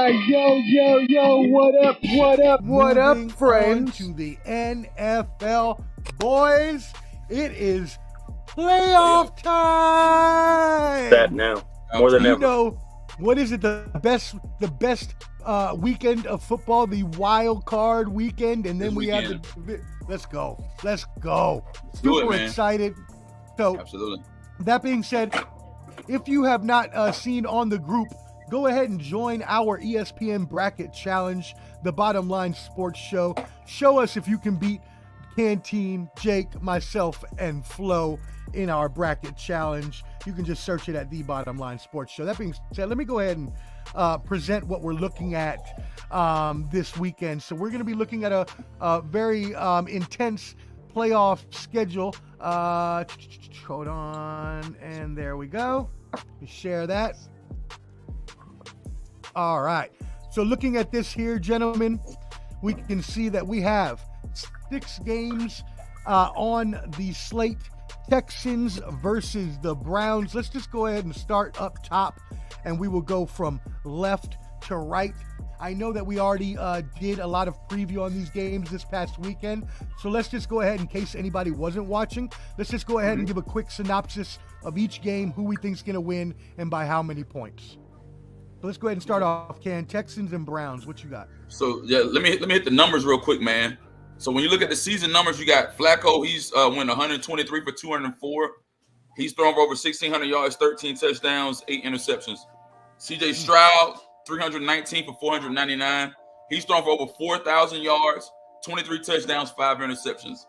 Yo, what up, friends? To the NFL, boys. It is playoff time. That now, more than ever. You know, what is it? The best weekend of football, the wild card weekend, and then we have the. Let's go. Super excited. So, absolutely. That being said, if you have not seen on the group, go ahead and join our ESPN Bracket Challenge, the Bottom Line Sports Show. Show us if you can beat Canteen, Jake, myself, and Flo in our Bracket Challenge. You can just search it at the Bottom Line Sports Show. That being said, let me go ahead and present what we're looking at this weekend. So we're going to be looking at a very intense playoff schedule. Hold on, and there we go. We share that. All right. So looking at this here, gentlemen, we can see that we have 6 games on the slate. Texans versus the Browns. Let's just go ahead and start up top, and we will go from left to right. I know that we already did a lot of preview on these games this past weekend, so let's just go ahead, in case anybody wasn't watching, let's just go ahead and give a quick synopsis of each game, who we think is going to win, and by how many points. So let's go ahead and start off, Texans and Browns. What you got? So, yeah, let me hit the numbers real quick, man. So when you look at the season numbers, you got Flacco. He's went 123 for 204. He's thrown for over 1,600 yards, 13 touchdowns, 8 interceptions. C.J. Stroud, 319 for 499. He's thrown for over 4,000 yards, 23 touchdowns, 5 interceptions.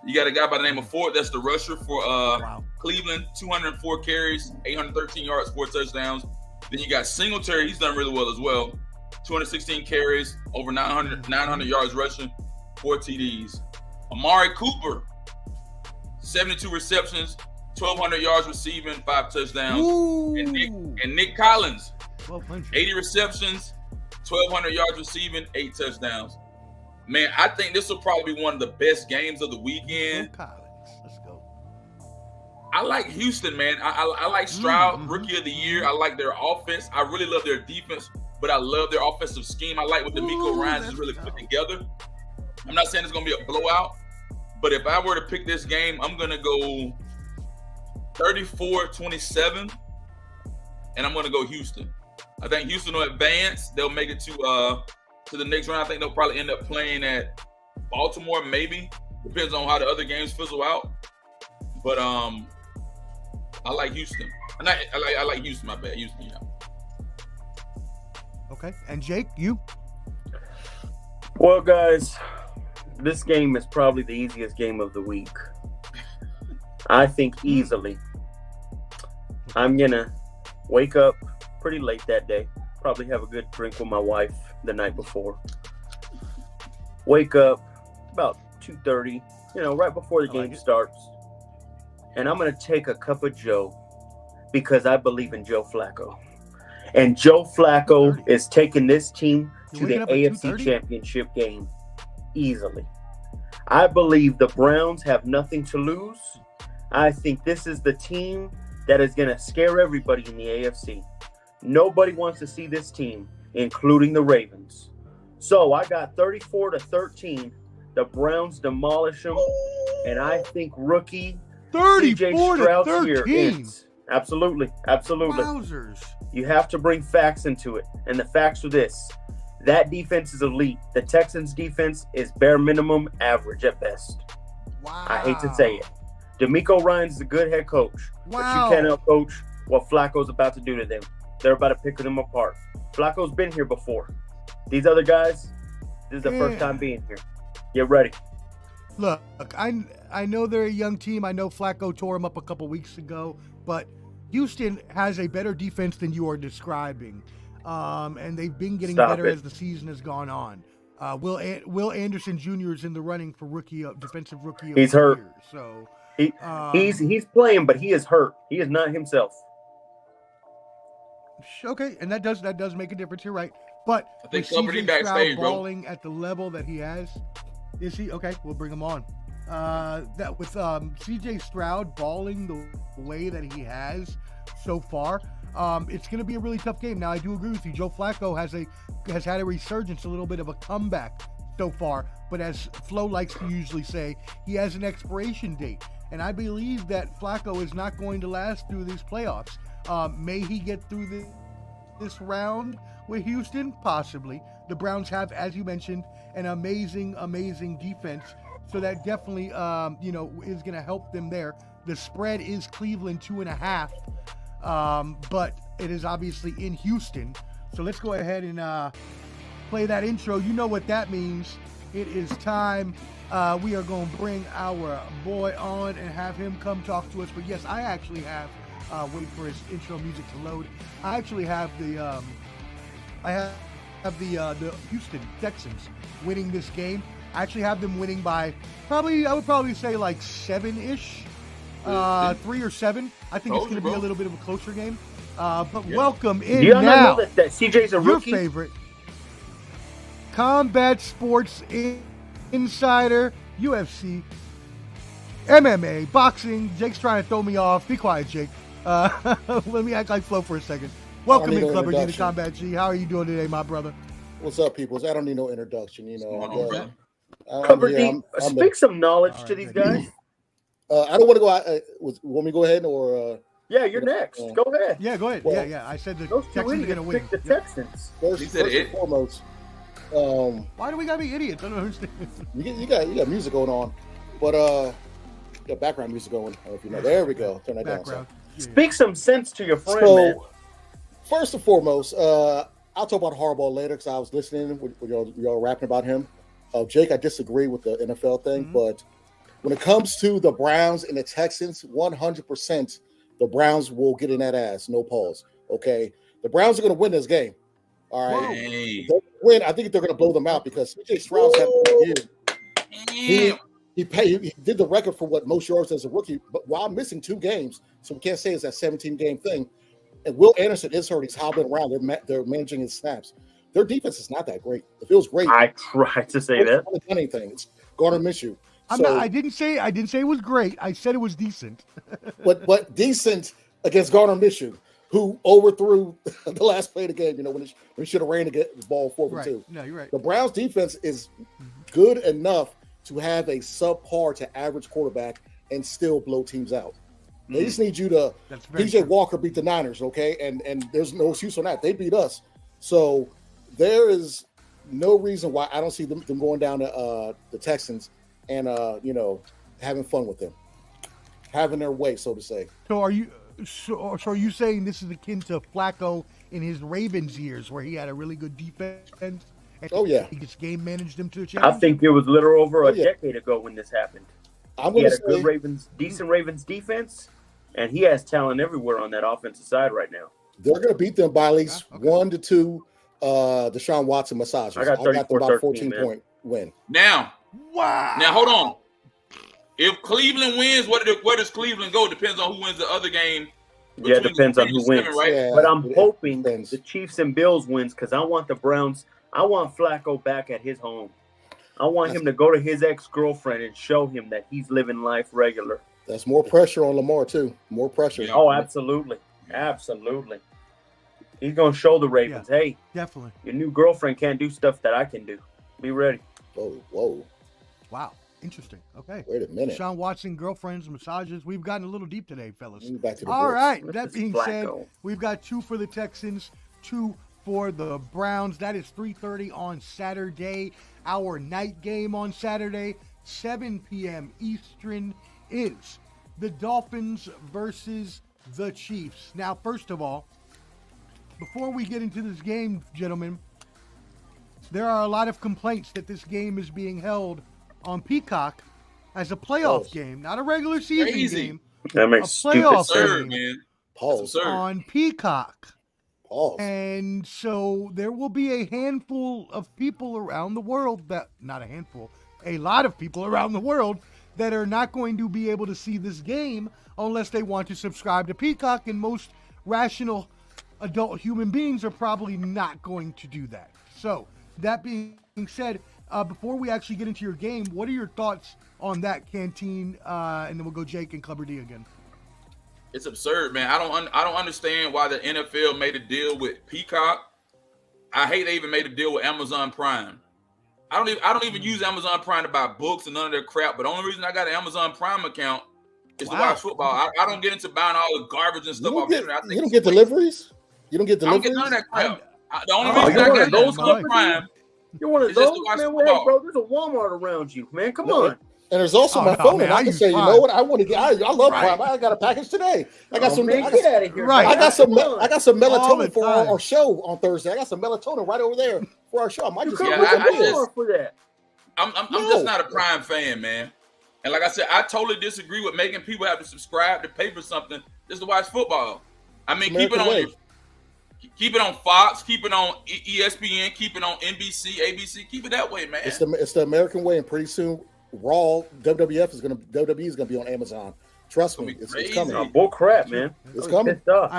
You got a guy by the name of Ford. That's the rusher for Cleveland, 204 carries, 813 yards, 4 touchdowns. Then you got Singletary. He's done really well as well. 216 carries, over 900 yards rushing, 4 TDs. Amari Cooper, 72 receptions, 1,200 yards receiving, 5 touchdowns. And Nick Collins, 80 receptions, 1,200 yards receiving, 8 touchdowns. Man, I think this will probably be one of the best games of the weekend. Let's go. I like Houston, man. I like Stroud, Rookie of the Year. I like their offense. I really love their defense, but I love their offensive scheme. I like what DeMeco Ryans has really put together. I'm not saying it's going to be a blowout, but if I were to pick this game, I'm going to go 34-27, and I'm going to go Houston. I think Houston will advance. They'll make it to the next round. I think they'll probably end up playing at Baltimore, maybe. Depends on how the other games fizzle out. But I like Houston. I like Houston, my bad. Houston, yeah. Okay. And Jake, you? Well, guys, this game is probably the easiest game of the week. I think easily. I'm going to wake up pretty late that day. Probably have a good drink with my wife the night before. Wake up about 2:30, right before the game starts. And I'm going to take a cup of Joe because I believe in Joe Flacco. And Joe Flacco is taking this team to the AFC Championship game easily. I believe the Browns have nothing to lose. I think this is the team that is going to scare everybody in the AFC. Nobody wants to see this team, including the Ravens. So I got 34-13. The Browns demolish them. And I think rookie C.J. Stroud here ends. Absolutely. Wowzers. You have to bring facts into it. And the facts are this. That defense is elite. The Texans defense is bare minimum average at best. Wow. I hate to say it. DeMeco Ryans is a good head coach. Wow. But you cannot coach what Flacco's about to do to them. They're about to pick them apart. Flacco's been here before. These other guys, this is the first time being here. Get ready. Look, I know they're a young team. I know Flacco tore him up a couple weeks ago, but Houston has a better defense than you are describing. And they've been getting better as the season has gone on. Will Anderson Jr. is in the running for defensive rookie of the year. So he's playing, but he is hurt. He is not himself. Okay, and that does make a difference. You're right, but I think C.J. Stroud balling at the level that he has, is he okay? We'll bring him on. That with C.J. Stroud balling the way that he has so far, It's going to be a really tough game. Now, I do agree with you. Joe Flacco has had a resurgence, a little bit of a comeback so far. But as Flo likes to usually say, he has an expiration date. And I believe that Flacco is not going to last through these playoffs. May he get through this round with Houston? Possibly. The Browns have, as you mentioned, an amazing defense. So that definitely, is going to help them there. The spread is Cleveland 2.5, but it is obviously in Houston. So let's go ahead and play that intro. You know what that means. It is time. We are going to bring our boy on and have him come talk to us. But yes, I actually have, wait for his intro music to load. I actually have the Houston Texans winning this game. I actually have them winning by I would probably say like 7-ish, 3 or 7. I think it's going to be a little bit of a closer game. But welcome in y'all now. know that CJ's a rookie? Your favorite Combat Sports Insider, UFC, MMA, boxing. Jake's trying to throw me off. Be quiet, Jake. Let me act like Flo for a second. Welcome in, Clubber G to Combat G. How are you doing today, my brother? What's up, peoples? I don't need no introduction. Clubber D, speak some knowledge to these guys. I don't want to go out. Want me to go ahead or? Yeah, you're next. Go ahead. Yeah, go ahead. Well, yeah. I said the Those Texans are going to win. Pick the Texans. First and foremost, why do we got to be idiots? I don't understand. You got music going on, but you got background music going. I don't know if you know. There we go. Turn that down. So. Speak some sense to your friend, man. First and foremost, I'll talk about Harbaugh later because I was listening when y'all rapping about him. Jake, I disagree with the NFL thing, but when it comes to the Browns and the Texans, 100% the Browns will get in that ass. No pause. Okay, the Browns are going to win this game. All right, they'll win. I think they're going to blow them out because CJ Stroud had a year. He did the record for what most yards as a rookie, but while missing 2 games, so we can't say it's that 17-game thing. And Will Anderson is hurt. He's hobbling around. They're managing his snaps. Their defense is not that great. It feels great. I tried to say that. Done anything. It's Gardner Minshew. I didn't say it was great. I said it was decent. but decent against Gardner Minshew, who overthrew the last play of the game. When he should have ran to get the ball 4-2. No, you're right. The Browns defense is good enough to have a subpar to average quarterback and still blow teams out. They just need you to PJ Walker beat the Niners, okay? And there's no excuse on that. They beat us. So there is no reason why I don't see them going down to the Texans and having fun with them. Having their way, so to say. So are you saying this is akin to Flacco in his Ravens years where he had a really good defense? And he just game managed them to a challenge? I think it was literally over a decade ago when this happened. He had a good decent Ravens defense. And he has talent everywhere on that offensive side right now. They're going to beat them by at least 1 to 2 Deshaun Watson massages. I got 14-point win. Now, hold on. If Cleveland wins, where does Cleveland go? Depends on who wins the other game. Yeah, it depends on who wins. Right? Yeah, but I'm hoping the Chiefs and Bills wins because I want the Browns. I want Flacco back at his home. I want him to go to his ex-girlfriend and show him that he's living life regular. That's more pressure on Lamar, too. More pressure. Yeah. Oh, absolutely. Absolutely. He's going to show the Ravens, hey, definitely. Your new girlfriend can't do stuff that I can do. Be ready. Whoa. Wow. Interesting. Okay. Wait a minute. Deshaun Watson, girlfriends, massages. We've gotten a little deep today, fellas. Back to the All boards. right. That being said, we've got 2 for the Texans, 2 for the Browns. That is 3:30 on Saturday. Our night game on Saturday, 7 p.m. Eastern, is the Dolphins versus the Chiefs. Now, first of all, before we get into this game, gentlemen, there are a lot of complaints that this game is being held on Peacock as a playoff game, not a regular season game. That makes a playoff absurd, game man. Pause. on Peacock. Pause. And so there will be a handful of people around the world a lot of people around the world that are not going to be able to see this game unless they want to subscribe to Peacock, and most rational adult human beings are probably not going to do that. So, that being said, before we actually get into your game, what are your thoughts on that, Canteen? And then we'll go Jake and Clubber D again. It's absurd, man. I don't understand why the NFL made a deal with Peacock. I hate they even made a deal with Amazon Prime. I don't even use Amazon Prime to buy books and none of their crap. But the only reason I got an Amazon Prime account is to watch football. I don't get into buying all the garbage and stuff off the internet. You don't get deliveries? You don't get I don't deliveries? get none of that crap. The only reason I got those Prime. You're one of It's just those, to watch man. football. Hey, bro, there's a Walmart around you, man. Come on. And there's also my phone, and I can say, you know what? I want to get. I love Prime. I got a package today. I got some. Man, get out of here. Right. I got some All the melatonin for time. our show on Thursday. I got some melatonin right over there for our show. I might You just come get with I the just- Walmart for that. I'm just not a Prime fan, man. And like I said, I totally disagree with making people have to subscribe to pay for something just to watch football. I mean, keep it on Fox, keep it on ESPN, keep it on NBC, ABC, keep it that way, man. It's the American way, and pretty soon, Raw WWE is gonna be on Amazon. Trust me, it's coming. Oh, bull crap, man. It's I'm coming. pissed off.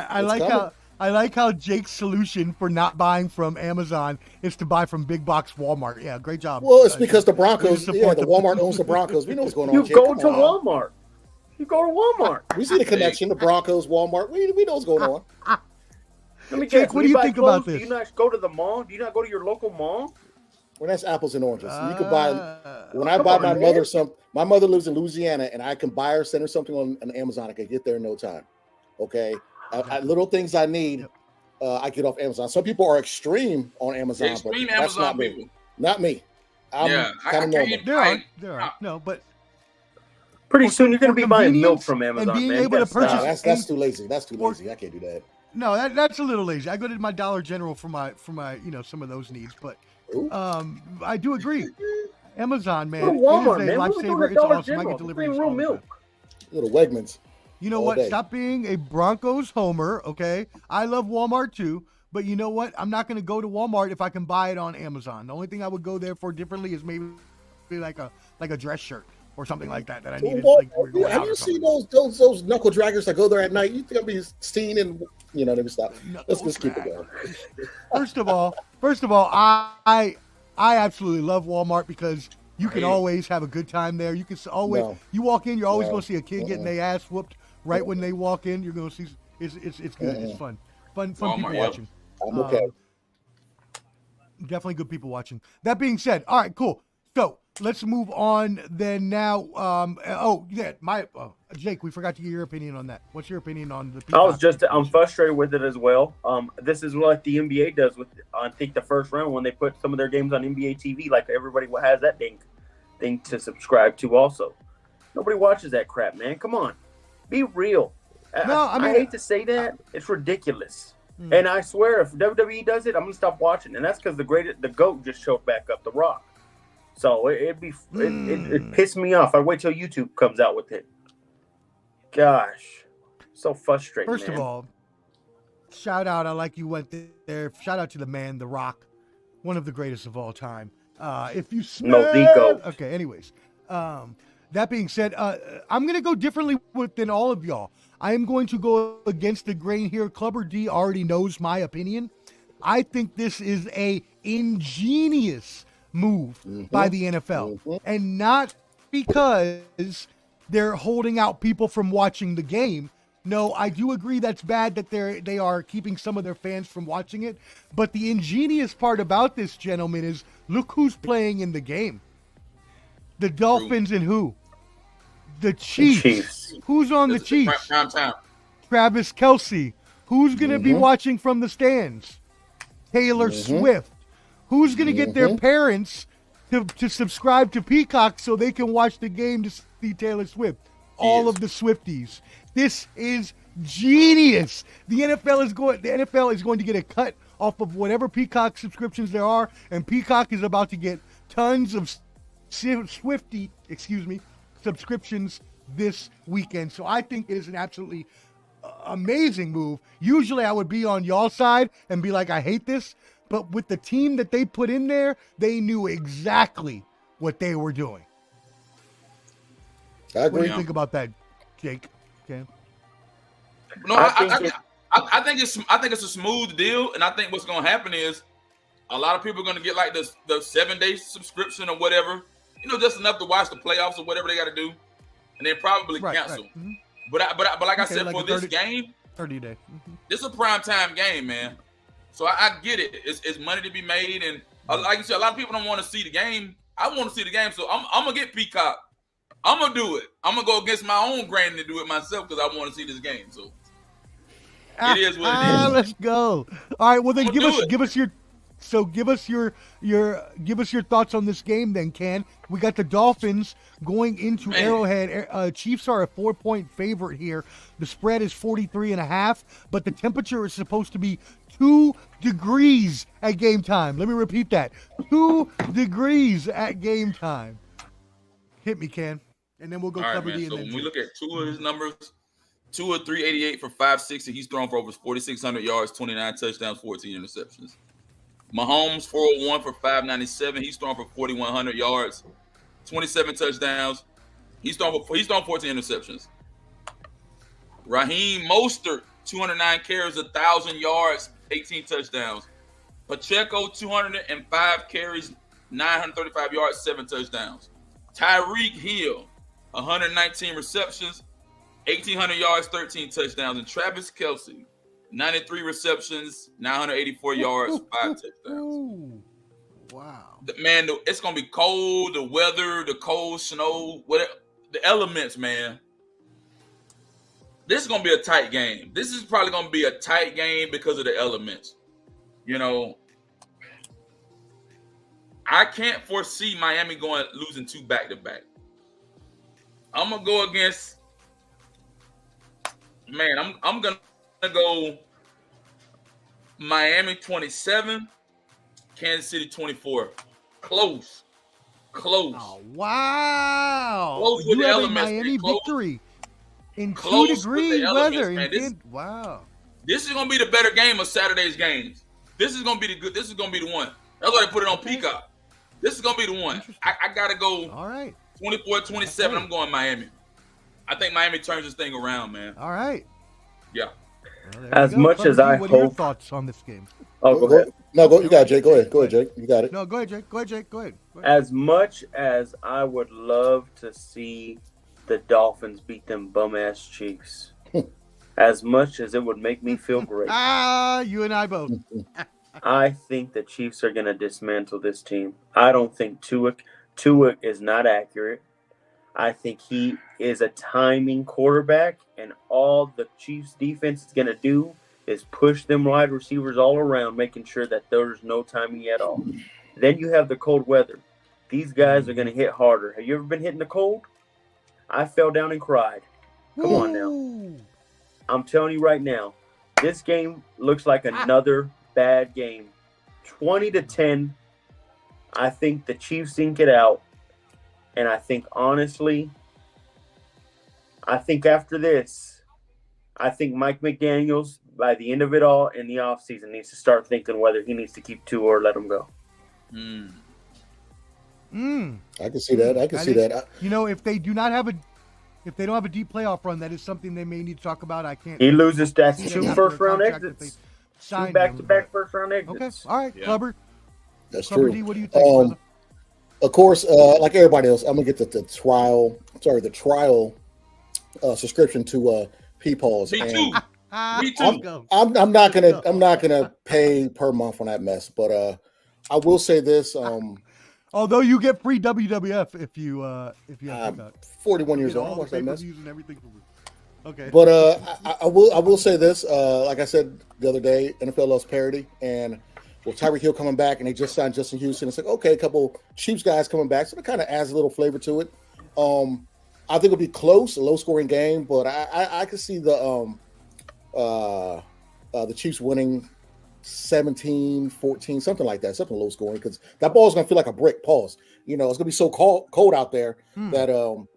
I like how Jake's solution for not buying from Amazon is to buy from big box Walmart. Yeah, great job. Well, it's because the Broncos, Way to the support them. Walmart owns the Broncos. We know what's going on. You Jake. go Come to on. Walmart. You go to Walmart. We see the connection. The Broncos, Walmart. We know what's going on. Let me Jake, guess, what when do you buy think about clothes, this? Do you not go to the mall? Do you not go to your local mall? Well, that's apples and oranges. You can buy. When I come buy on, my man. mother my mother lives in Louisiana, and I can buy her, send her something on Amazon. I can get there in no time. Okay, little things I need, I get off Amazon. Some people are extreme on Amazon, Extreme but that's Amazon not people. me. Not me. I'm Yeah, I kind of normal. can't- There are. No, but Pretty soon you're going to be buying milk convenience from and Amazon, being man. able to That's purchase- not- That's too lazy. That's too lazy. I can't do that. no, that's a little lazy. I go to my Dollar General for my some of those needs, but Ooh. I do agree. Amazon, man, Go to Walmart, it is a man. What are we lifesaver. doing at It's Dollar awesome. I General? get It's deliveries ain't real all the milk. time. Little Wegmans. You know all what? day. Stop being a Broncos homer, okay? I love Walmart too, but you know what? I'm not going to go to Walmart if I can buy it on Amazon. The only thing I would go there for differently is maybe like a dress shirt or something like that I needed. Well, like, we're going out have or you something. seen those knuckle draggers that go there at night? You think I'll be seen and let me stop. Let's keep it going. First of all, I absolutely love Walmart because you can always have a good time there. You can always you walk in, you're always going to see a kid getting their ass whooped right when they walk in. You're going to see it's good. It's fun Walmart, people yeah. watching. I'm okay. Definitely good people watching. That being said, all right, cool. So let's move on then now. Jake, we forgot to get your opinion on that. What's your opinion on the I'm frustrated with it as well. This is what the NBA does with, I think, the first round when they put some of their games on NBA TV, like everybody has that thing to subscribe to also. Nobody watches that crap, man. Come on. Be real. No, I mean, I hate to say that. It's ridiculous. And I swear, if WWE does it, I'm going to stop watching. And that's because the GOAT just showed back up, The Rock. So it pissed me off. I wait till YouTube comes out with it. Gosh, so frustrating. First of all, shout out. I like you went there. Shout out to the man, The Rock, one of the greatest of all time. If you smell, the GOAT. Okay. Anyways, that being said, I'm gonna go differently than all of y'all. I am going to go against the grain here. Clubber D already knows my opinion. I think this is a ingenious move by the NFL, and not because they're holding out people from watching the game. No, I do agree that's bad that they are keeping some of their fans from watching it. But the ingenious part about this, gentlemen, is look who's playing in the game. The Dolphins and who? The Chiefs. Who's on the Chiefs? Prime time. Travis Kelce. Who's going to be watching from the stands? Taylor Swift. Who's going to get their parents to subscribe to Peacock so they can watch the game to see Taylor Swift? All of the Swifties. This is genius. The NFL is going to get a cut off of whatever Peacock subscriptions there are, and Peacock is about to get tons of Swiftie, subscriptions this weekend. So I think it is an absolutely amazing move. Usually I would be on y'all's side and be like, I hate this. But with the team that they put in there, they knew exactly what they were doing. I What do agree. you think about that, Jake? Okay. No, I think it's a smooth deal, and I think what's going to happen is a lot of people are going to get like the 7-day subscription or whatever, just enough to watch the playoffs or whatever they got to do, and then probably cancel. Right. But like I Okay, said, like for a this 30 game, 30 day. this is a prime time game, man. So I get it. It's money to be made, and like you said, a lot of people don't want to see the game. I want to see the game, so I'm gonna get Peacock. I'm gonna do it. I'm gonna go against my own grain and do it myself because I want to see this game. So it is what it is. Let's go. All right. Well, then I'ma give do us your thoughts on this game. Then, Ken. We got the Dolphins going into Man. Arrowhead. Chiefs are a 4-point favorite here. The spread is 43.5, but the temperature is supposed to be 2 degrees at game time. Let me repeat that: 2 degrees at game time. Hit me, Ken, and then we'll go All right, cover man. D. So And then when we look at two of his numbers, 2 of 388 for 560. He's thrown for over 4,600 yards, 29 touchdowns, 14 interceptions. Mahomes 401 for 597. He's thrown for 4,100 yards, 27 touchdowns. He's thrown 14 interceptions. Raheem Mostert 209 carries, 1,000 yards, 18 touchdowns. Pacheco 205 carries, 935 yards, 7 touchdowns. Tyreek Hill 119 receptions, 1,800 yards, 13 touchdowns. And Travis Kelce 93 receptions, 984 yards, 5 touchdowns. Ooh. Wow. Man, it's gonna be cold. The weather, the cold snow, whatever, the elements, man. This is gonna be a tight game. This is probably gonna be a tight game because of the elements. You know, I can't foresee Miami losing 2 back-to-back. I'm gonna go against. Man, I'm gonna go Miami 27, Kansas City 24. Close. Oh, wow. Close with You the have a elements, Miami close. victory in Close 2 with degree the elements, weather. man. Wow. This is gonna be the better game of Saturday's games. This is gonna be the one. That's why they put it on Peacock. This is gonna be the one. I gotta go. All right. 24-27. I'm going Miami. I think Miami turns this thing around, man. All right. Yeah. Well, As much as I what are your hope- thoughts on this game? Oh, go ahead. No, go. You got it, Jake. Go ahead. Go ahead, Jake. You got it. No, go ahead, Jake. Go ahead. As much as I would love to see the Dolphins beat them bum-ass Chiefs, as much as it would make me feel great, You and I both. I think the Chiefs are going to dismantle this team. I don't think Tua is not accurate. I think he is a timing quarterback, and all the Chiefs defense is going to do is push them wide receivers all around, making sure that there's no timing at all. Then you have the cold weather. These guys are going to hit harder. Have you ever been hit in the cold? I fell down and cried. Come on now. I'm telling you right now, this game looks like another bad game. 20-10. I think the Chiefs ink it out. And I think, honestly, after this, I think Mike McDaniels, by the end of it all in the offseason, needs to start thinking whether he needs to keep Tua or let him go. I can see that. I can see that. If they don't have a deep playoff run, that is something they may need to talk about. I can't. He loses that see 2 them first-round after a contract exits. that they 2 signed back-to-back him, first-round but- Okay, exits. all right, Yeah. Clubber. That's Clubber true. D, what do you think, brother? Of course, like everybody else, I'm gonna get the trial subscription to Peepals. Me and too. Me too. Let's go. I'm not gonna pay per month on that mess, but I will say this: Although you get free WWF if you have Peacock. 41 years Get old, I all the watch that mess. pay-per-views and everything for free. Okay. But I will say this: like I said the other day, NFL loves parity, and with Tyreek Hill coming back, and they just signed Justin Houston, it's like okay, a couple Chiefs guys coming back, so it kind of adds a little flavor to it. I think it'll be close, a low-scoring game, but I could see the Chiefs winning 17-14, something like that, something low-scoring, because that ball is going to feel like a brick. Pause. It's going to be so cold out there that so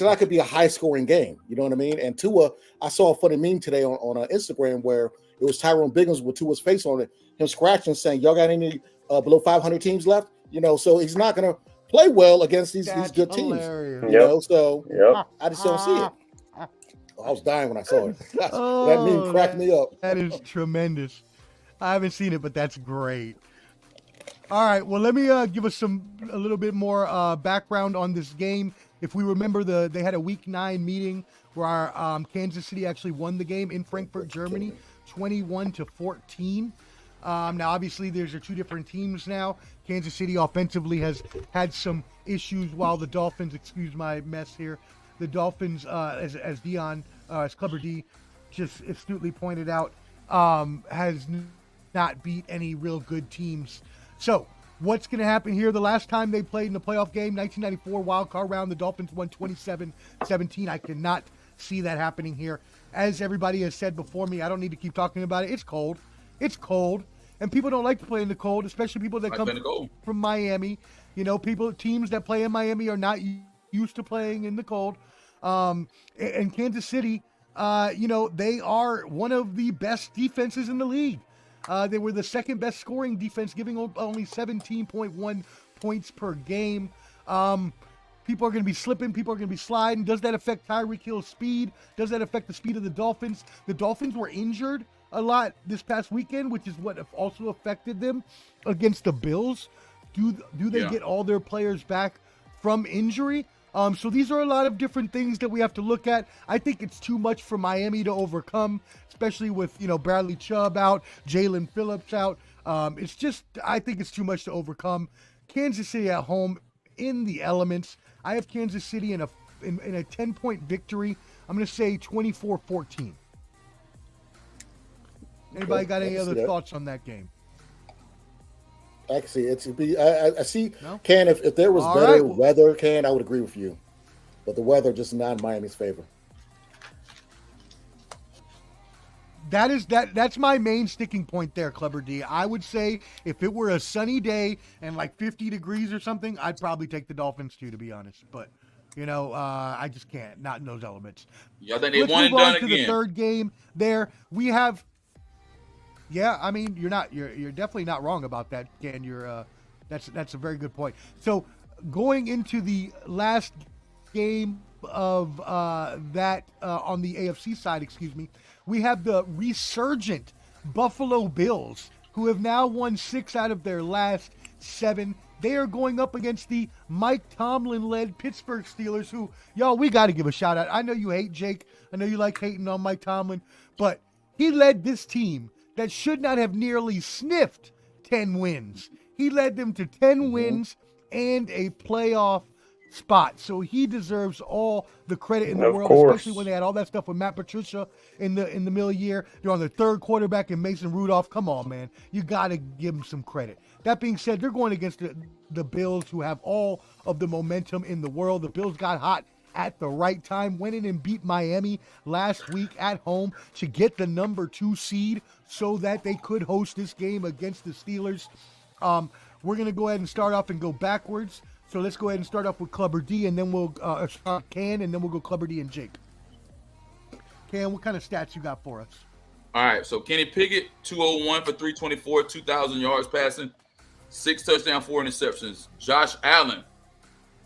that could be a high-scoring game. You know what I mean? And Tua, I saw a funny meme today on Instagram where it was Tyrone Biggins with Tua's face on it, him scratching, saying, "Y'all got any below 500 teams left?" So he's not going to play well against these good teams. Hilarious. I just don't see it. I was dying when I saw it. That Oh, meme cracked me up. That is tremendous. I haven't seen it, but that's great. All right, well, let me give us some a little bit more background on this game. If we remember, they had a Week 9 meeting where Kansas City actually won the game in Frankfurt, Germany, 21-14. Now, obviously, there's two different teams now. Kansas City offensively has had some issues, while the Dolphins, excuse my mess here, the Dolphins, as Clubber D just astutely pointed out, has not beat any real good teams. So, what's going to happen here? The last time they played in the playoff game, 1994 wild card round, the Dolphins won 27-17. I cannot see that happening here. As everybody has said before me, I don't need to keep talking about it. It's cold. It's cold. And people don't like to play in the cold, especially people that come from Miami. You know, teams that play in Miami are not used to playing in the cold. And Kansas City, they are one of the best defenses in the league. They were the second best scoring defense, giving only 17.1 points per game. People are going to be slipping. People are going to be sliding. Does that affect Tyreek Hill's speed? Does that affect the speed of the Dolphins? The Dolphins were injured a lot this past weekend, which is what also affected them against the Bills. Do they get all their players back from injury? So these are a lot of different things that we have to look at. I think it's too much for Miami to overcome, especially with, Bradley Chubb out, Jalen Phillips out. I think it's too much to overcome. Kansas City at home in the elements. I have Kansas City in a 10-point victory. I'm going to say 24-14. Anybody got any other thoughts on that game? Actually, I see. No? Ken, if there was better weather, Ken, I would agree with you. But the weather just not in Miami's favor. That's my main sticking point there, Clubber D. I would say if it were a sunny day and like 50 degrees or something, I'd probably take the Dolphins too, to be honest. But I just can't, not in those elements. Yeah, I think they won and done again. The third game there, we have. Yeah, I mean, you're definitely not wrong about that, Ken. That's a very good point. So going into the last game of that on the AFC side, we have the resurgent Buffalo Bills, who have now won 6 out of their last 7. They are going up against the Mike Tomlin-led Pittsburgh Steelers, who, y'all, we got to give a shout out. I know you hate Jake. I know you like hating on Mike Tomlin, but he led this team that should not have nearly sniffed 10 wins. He led them to 10 wins and a playoff spot. So he deserves all the credit in the world, especially when they had all that stuff with Matt Patricia in the middle of the year. They're on their third quarterback in Mason Rudolph. Come on, man. You got to give them some credit. That being said, they're going against the Bills, who have all of the momentum in the world. The Bills got hot at the right time, went in and beat Miami last week at home to get the number 2 seed so that they could host this game against the Steelers. We're going to go ahead and start off and go backwards. So let's go ahead and start off with Clubber D, and then we'll start Can, and then we'll go Clubber D and Jake. Can, what kind of stats you got for us? All right, so Kenny Pickett, 201 for 324, 2,000 yards passing, 6 touchdowns, 4 interceptions. Josh Allen,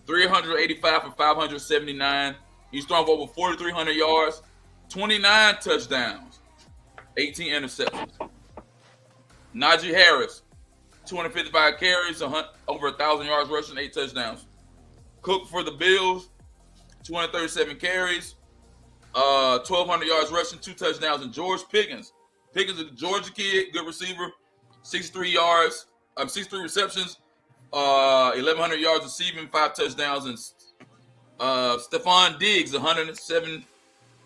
385 for 579. He's thrown for over 4,300 yards, 29 touchdowns, 18 interceptions. Najee Harris, 255 carries, over 1,000 yards rushing, 8 touchdowns. Cook for the Bills, 237 carries, 1,200 yards rushing, 2 touchdowns. And George Pickens is a Georgia kid, good receiver, 63 receptions, 1,100 yards receiving, 5 touchdowns. And Stephon Diggs, 107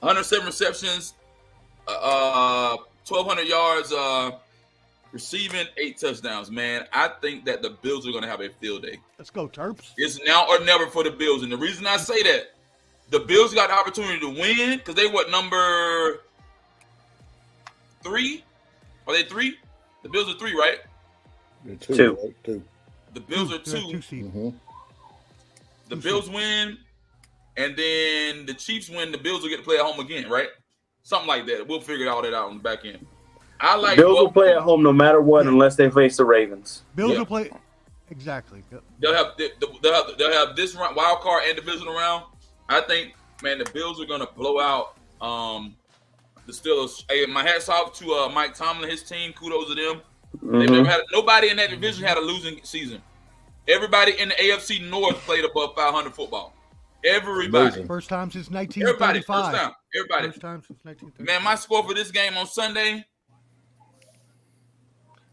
receptions, 1,200 yards receiving, 8 touchdowns. Man, I think that the Bills are going to have a field day. Let's go, Terps. It's now or never for the Bills. And the reason I say that, the Bills got the opportunity to win because they number 3? Are they 3? The Bills are 3, right? They're 2. Right? 2. The Bills are 2. Mm-hmm. The Bills win, and then the Chiefs win. The Bills will get to play at home again, right? Something like that. We'll figure all that out on the back end. Bills will play at home no matter what, unless they face the Ravens. Bills will play exactly. They'll have this wild card and divisional round. I think, man, the Bills are gonna blow out the Steelers. Hey, my hats off to Mike Tomlin, his team. Kudos to them. Mm-hmm. They've never had nobody in that division had a losing season. Everybody in the AFC North played above 500 football. Everybody. Amazing. First time since Everybody. 1935. First time. Everybody. First time since 1935. Man, my score for this game on Sunday,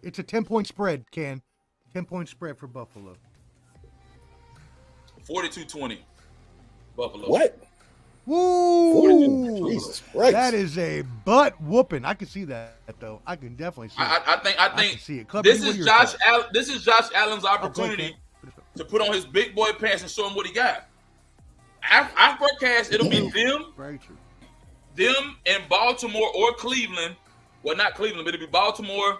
It's a 10-point spread, Ken. 10-point spread for Buffalo. 42-20. Buffalo. What? Woo! Jesus Christ. That is a butt whooping. I can see that though. I can definitely see it. I can think see it. Club, this what are is your Josh thoughts? This is Josh Allen's Oh, go ahead, opportunity Ken. to put on his big boy pants and show him what he got. I forecast it'll be Very true. them in Baltimore or Cleveland. Well, not Cleveland, but it'll be Baltimore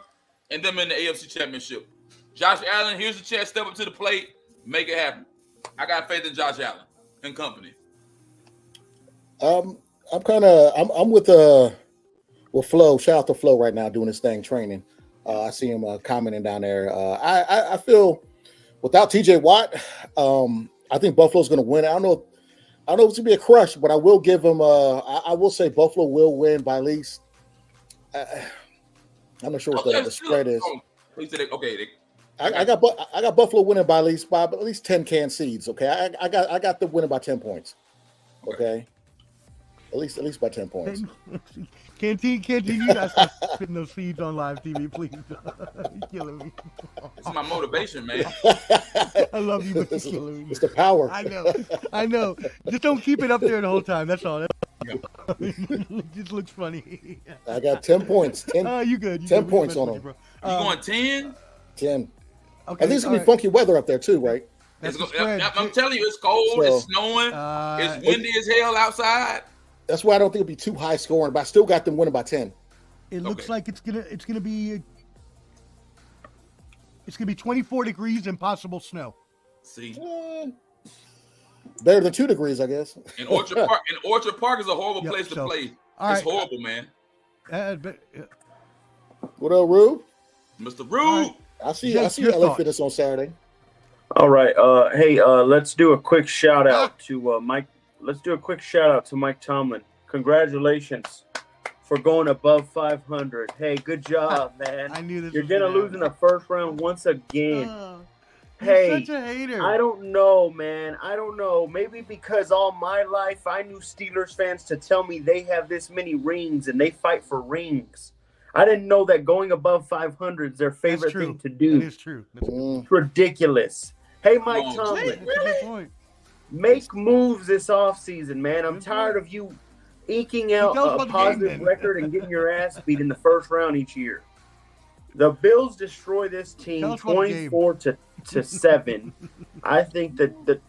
and them in the AFC Championship. Josh Allen, here's the chance. Step up to the plate, make it happen. I got faith in Josh Allen and company. I'm with Flo. Shout out to Flo right now doing his thing training. I see him commenting down there. I feel without TJ Watt, I think Buffalo's going to win. I don't know if it's going to be a crush, but I will give him. I will say Buffalo will win by at least. I'm not sure what the spread is. I got Buffalo winning by at least 10 can seeds. Okay, I got them winning by 10 points. Okay. At least by 10 points. Canteen, you guys stop spitting those seeds on live TV, please. You're killing me. It's my motivation, man. I love you, but you're killing me. It's the power. I know. Just don't keep it up there the whole time. That's all. It just looks funny. I got 10 points. 10, you good. 10 points on them. You going 10? 10. Okay, I think it's going to be funky weather up there, too, right? I'm telling you, it's cold. It's snowing. It's windy as hell outside. That's why I don't think it'll be too high scoring, but I still got them winning by 10. It looks like it's gonna be 24 degrees and possible snow. See, better than 2 degrees, I guess. And Orchard Park is a horrible place to play. It's horrible, man. What up, Rube? Mr. Rube. I see LA Fitness on Saturday. All right. Hey, let's do a quick shout out to Mike. Let's do a quick shout out to Mike Tomlin. Congratulations for going above 500. Hey, good job, man. I knew this. You're gonna lose in the first round once again. You're such a hater. I don't know, man. I don't know. Maybe because all my life I knew Steelers fans to tell me they have this many rings and they fight for rings. I didn't know that going above 500 is their favorite thing to do. That is true. It's ridiculous. Hey, Mike Tomlin. That's a good point. Make moves this offseason, man. I'm tired of you eking out a positive record and getting your ass beat in the first round each year. The Bills destroy this team 24-7. I think that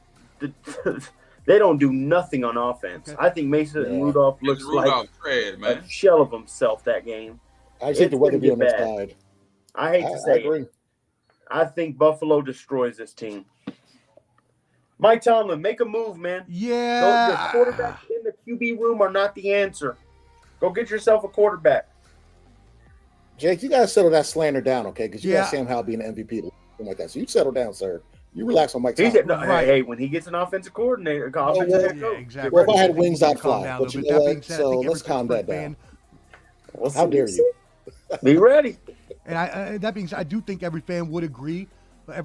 they don't do nothing on offense. Okay. I think Mason Rudolph looks like a shell of himself that game. I think the weather be on their side. I hate to say it. I think Buffalo destroys this team. Mike Tomlin, make a move, man. Yeah. The quarterbacks in the QB room are not the answer. Go get yourself a quarterback. Jake, you got to settle that slander down, okay? Because you got Sam Howell being an MVP. Like that. So you settle down, sir. You relax on Mike Tomlin. Hey, when he gets an offensive coordinator, exactly. Well, if I had wings, I'd fly. But you know what? So let's calm that down. How dare you? Be ready. And that being said, I do think every fan would agree. But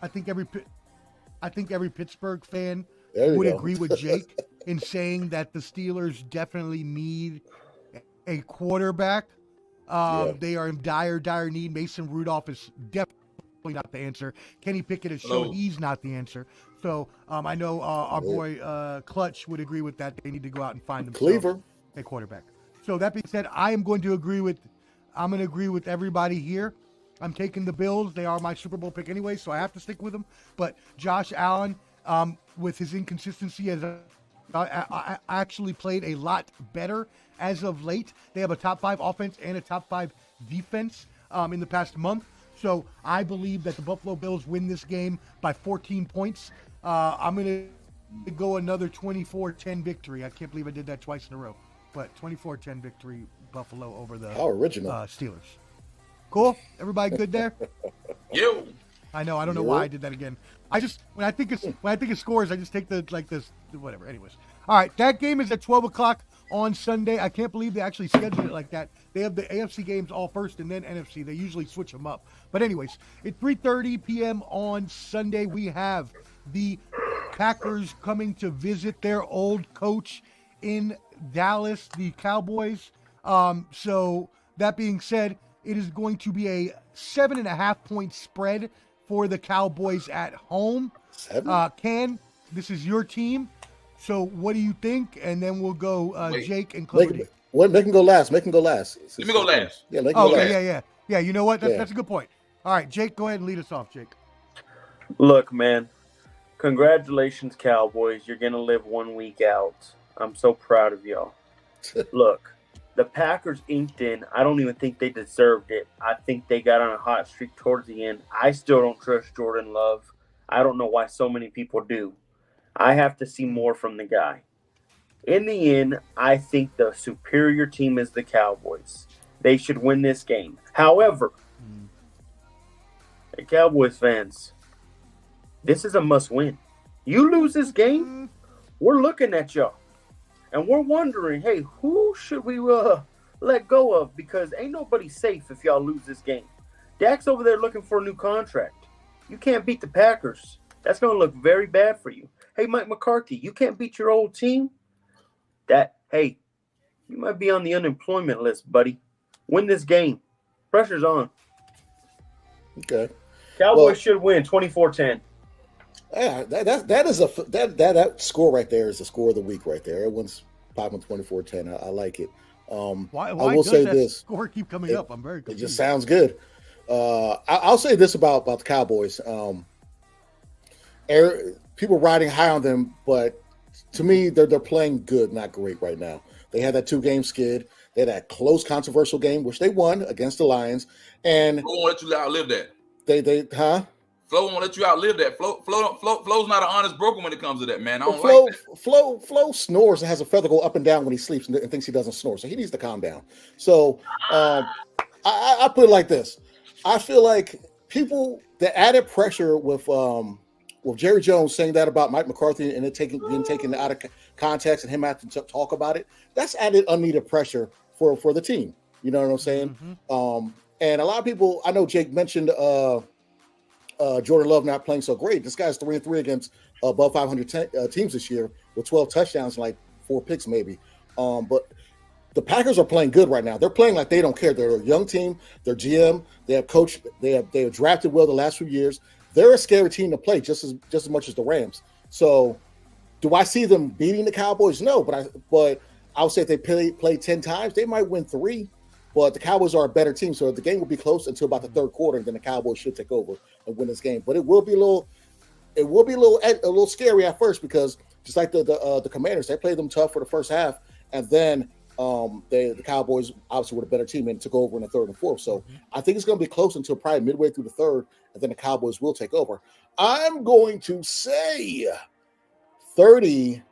I think every Pittsburgh fan would agree with Jake in saying that the Steelers definitely need a quarterback. They are in dire need. Mason Rudolph is definitely not the answer. Kenny Pickett has shown he's not the answer. So I know our boy Clutch would agree with that. They need to go out and find themselves a quarterback. So that being said, I'm going to agree with everybody here. I'm taking the Bills. They are my Super Bowl pick anyway, so I have to stick with them. But Josh Allen, with his inconsistency, has actually played a lot better as of late. They have a top 5 offense and a top 5 defense in the past month. So I believe that the Buffalo Bills win this game by 14 points. I'm going to go another 24-10 victory. I can't believe I did that twice in a row. But 24-10 victory, Buffalo over the Steelers. Cool? Everybody good there? You. I know. I don't know why I did that again. I just when I think of scores, I just take this whatever. Anyways, all right. That game is at 12 o'clock on Sunday. I can't believe they actually scheduled it like that. They have the AFC games all first and then NFC. They usually switch them up. But anyways, at 3:30 p.m. on Sunday, we have the Packers coming to visit their old coach in Dallas, the Cowboys. So that being said, it is going to be a 7.5-point spread for the Cowboys at home. Ken, this is your team. So what do you think? And then we'll go Jake and Cody. Make him go last. Let me go last. Yeah, make him go last. Yeah. You know what? That's a good point. All right, Jake, go ahead and lead us off, Jake. Look, man, congratulations, Cowboys. You're going to live 1 week out. I'm so proud of y'all. Look, the Packers inked in. I don't even think they deserved it. I think they got on a hot streak towards the end. I still don't trust Jordan Love. I don't know why so many people do. I have to see more from the guy. In the end, I think the superior team is the Cowboys. They should win this game. However, hey, Cowboys fans, this is a must-win. You lose this game, we're looking at y'all. And we're wondering, hey, who should we let go of? Because ain't nobody safe if y'all lose this game. Dak's over there looking for a new contract. You can't beat the Packers. That's going to look very bad for you. Hey, Mike McCarthy, you can't beat your old team? Hey, you might be on the unemployment list, buddy. Win this game. Pressure's on. Okay. Cowboys should win 24-10. Yeah, that score right there is the score of the week right there. Everyone's popping 24-10. I like it. Why I will does say that this score keep coming up? I'm very confused. It just sounds good. I'll say this about the Cowboys. People riding high on them, but to me, they're playing good, not great right now. They had that 2-game skid. They had that close, controversial game, which they won against the Lions. And Flo won't let you outlive that. Flo won't let you outlive that. Flo's not an honest broker when it comes to that, man. I don't like that. Flo snores and has a feather go up and down when he sleeps and thinks he doesn't snore, so he needs to calm down. So I put it like this. I feel like the added pressure with Jerry Jones saying that about Mike McCarthy and it being taken out of context and him having to talk about it, that's added unneeded pressure for the team. You know what I'm saying? Mm-hmm. And a lot of people, I know Jake mentioned Jordan Love not playing so great. This guy's 3-3 against above 500 teams this year with 12 touchdowns and like 4 picks maybe. But the Packers are playing good right now. They're playing like they don't care. They're a young team. They're GM. They have coached. They have drafted well the last few years. They're a scary team to play just as much as the Rams. So, do I see them beating the Cowboys? No, but I would say if they play 10 times, they might win 3. But the Cowboys are a better team, so the game will be close until about the third quarter. Then the Cowboys should take over and win this game. But it will be a little scary at first because just like the Commanders, they played them tough for the first half, and then the Cowboys obviously were the better team and took over in the third and fourth. So I think it's going to be close until probably midway through the third, and then the Cowboys will take over. I'm going to say 30-24,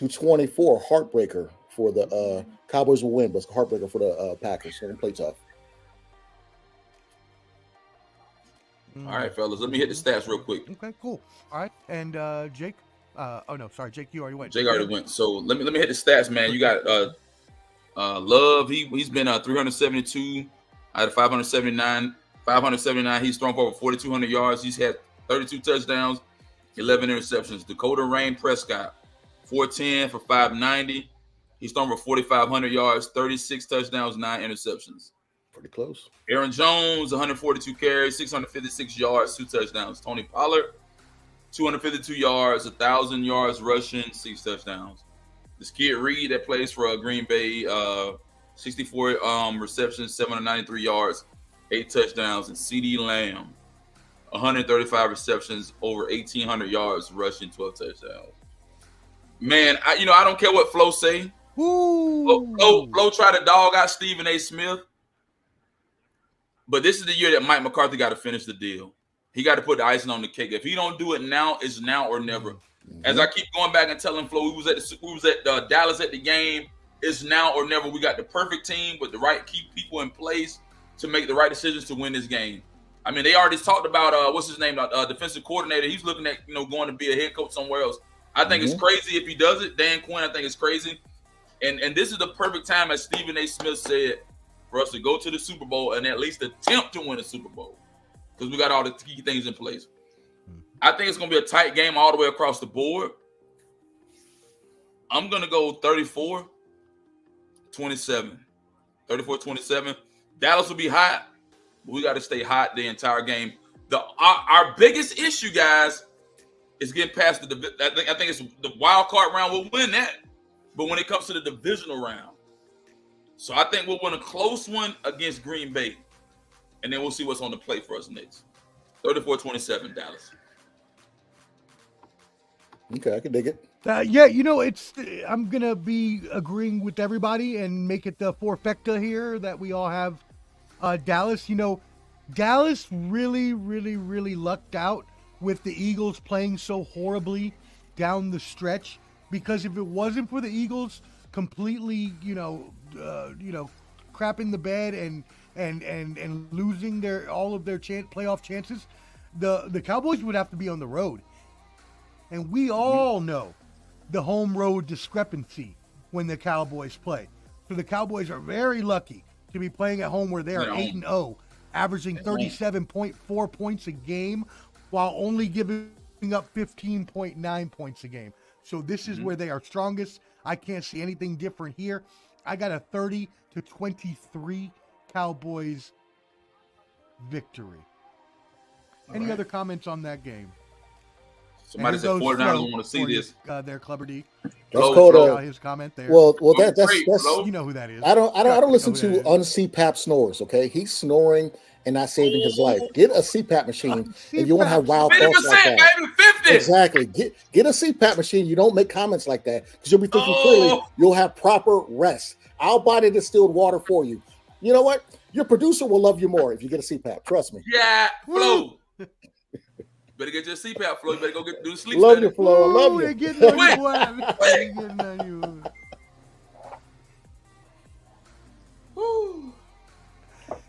heartbreaker for the Cowboys will win, but it's a heartbreaker for the Packers. They're going to play tough. All right, fellas, let me hit the stats real quick. Okay, cool. All right, and Jake. Jake, you already went. Jake already went. So let me hit the stats, man. You got Love. He's been 372 out of 579. 579. He's thrown for over 4,200 yards. He's had 32 touchdowns, 11 interceptions. Dakota Rain Prescott, 410 for 590. He's thrown for 4,500 yards, 36 touchdowns, 9 interceptions. Pretty close. Aaron Jones, 142 carries, 656 yards, 2 touchdowns. Tony Pollard, 252 yards, 1,000 yards rushing, 6 touchdowns. This kid Reed that plays for Green Bay, 64 receptions, 793 yards, 8 touchdowns. And CD Lamb, 135 receptions, over 1,800 yards, rushing, 12 touchdowns. Man, I don't care what Flo say. Flo tried to dog out Stephen A. Smith. But this is the year that Mike McCarthy got to finish the deal. He got to put the icing on the cake. If he don't do it now, it's now or never. Mm-hmm. As I keep going back and telling Flo, we was at Dallas at the game. It's now or never. We got the perfect team with the right key people in place to make the right decisions to win this game. I mean, they already talked about what's his name, defensive coordinator. He's looking at going to be a head coach somewhere else. I think it's crazy if he does it. Dan Quinn, I think it's crazy. And this is the perfect time, as Stephen A. Smith said, for us to go to the Super Bowl and at least attempt to win a Super Bowl, because we got all the key things in place. I think it's going to be a tight game all the way across the board. I'm going to go 34-27. 34-27. Dallas will be hot, but we got to stay hot the entire game. Our biggest issue, guys, is getting past the. I think it's the wild card round. We'll win that, but when it comes to the divisional round, so I think we'll win a close one against Green Bay, and then we'll see what's on the plate for us next. 34-27, Dallas. Okay, I can dig it. Yeah, I'm gonna be agreeing with everybody and make it the forfecta here that we all have Dallas. Dallas really, really, really lucked out with the Eagles playing so horribly down the stretch, because if it wasn't for the Eagles completely, crapping the bed and losing all of their playoff chances, the Cowboys would have to be on the road. And we all know the home road discrepancy when the Cowboys play. So the Cowboys are very lucky to be playing at home where they are 8-0, averaging 37.4 points a game while only giving up 15.9 points a game. So this is where they are strongest. I can't see anything different here. I got a 30-23 Cowboys victory. Any other comments on that game? Somebody said 49ers want to see this. There, Clubber D. That's called his comment there. Well, that's you know who that is. I don't listen to un-CPAP snores. Okay, he's snoring and not saving his life. Get a CPAP machine, and you won't have wild thoughts like that. Baby, 50. Exactly. Get a CPAP machine. You don't make comments like that because you'll be thinking clearly. You'll have proper rest. I'll buy the distilled water for you. You know what? Your producer will love you more if you get a CPAP. Trust me. Yeah, Flo. Better get your CPAP, Flo. You better go do the sleep Love study. you, Flo. I love you. They're getting on you, boy. They're getting on you.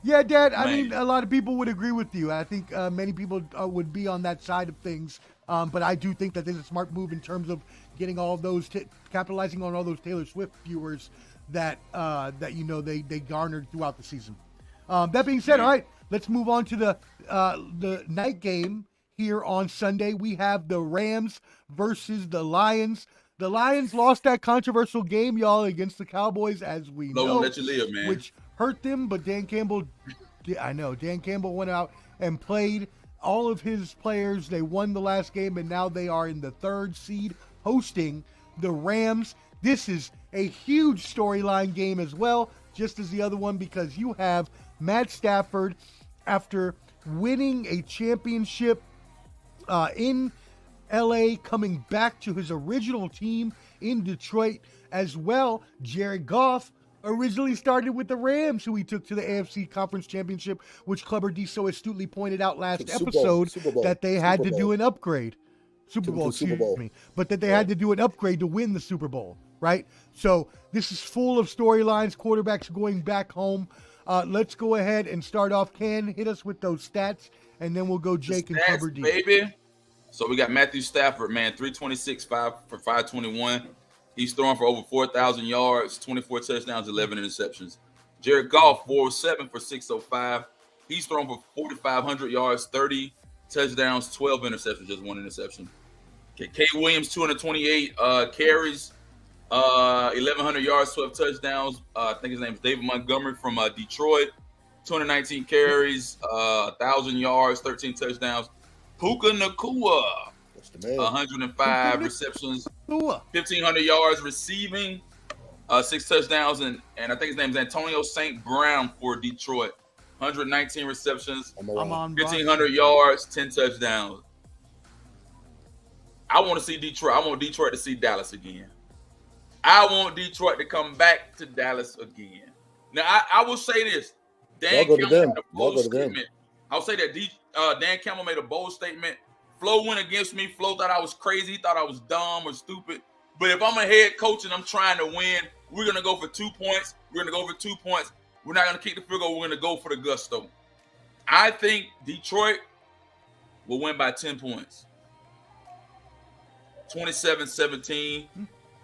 Yeah, Dad, I mean, a lot of people would agree with you. I think many people would be on that side of things. But I do think that this is a smart move in terms of getting all those, capitalizing on all those Taylor Swift viewers that they garnered throughout the season. That being said, all right, let's move on to the night game here on Sunday. We have the Rams versus the Lions. The Lions lost that controversial game, y'all, against the Cowboys, as we know, Let you live, man. which hurt them. But Dan Campbell went out and played all of his players. They won the last game, and now they are in the 3rd seed hosting the Rams. This is a huge storyline game as well, just as the other one, because you have Matt Stafford, after winning a championship in LA, coming back to his original team in Detroit as well. Jared Goff originally started with the Rams, who he took to the AFC Conference Championship, which Clubber D so astutely pointed out last episode that they had to do an upgrade. Super Bowl. But that they had to do an upgrade to win the Super Bowl, right? So this is full of storylines, quarterbacks going back home. Let's go ahead and start off. Ken, hit us with those stats, and then we'll go Jake and Clubber D. Baby. So we got Matthew Stafford, man, 326, 521. He's throwing for over 4,000 yards, 24 touchdowns, 11 interceptions. Jared Goff, 407 for 605. He's thrown for 4,500 yards, 30 touchdowns, 12 interceptions, just 1 interception. Okay, K. Williams, 228 carries, 1,100 yards, 12 touchdowns. I think his name is David Montgomery from Detroit, 219 carries, 1,000 yards, 13 touchdowns. Puka Nacua, 105 receptions, 1,500 yards receiving, 6 touchdowns, and I think his name is Antonio St. Brown for Detroit, 119 receptions, 1,500 yards, 10 touchdowns. I want to see Detroit. I want Detroit to see Dallas again. I want Detroit to come back to Dallas again. Now, I will say this. Dan Campbell made a bold statement. I'll say that Dan Campbell made a bold statement. Flo went against me. Flo thought I was crazy. He thought I was dumb or stupid. But if I'm a head coach and I'm trying to win, we're going to go for 2 points. We're going to go for 2 points. We're not going to kick the field goal. We're going to go for the gusto. I think Detroit will win by 10 points. 27-17.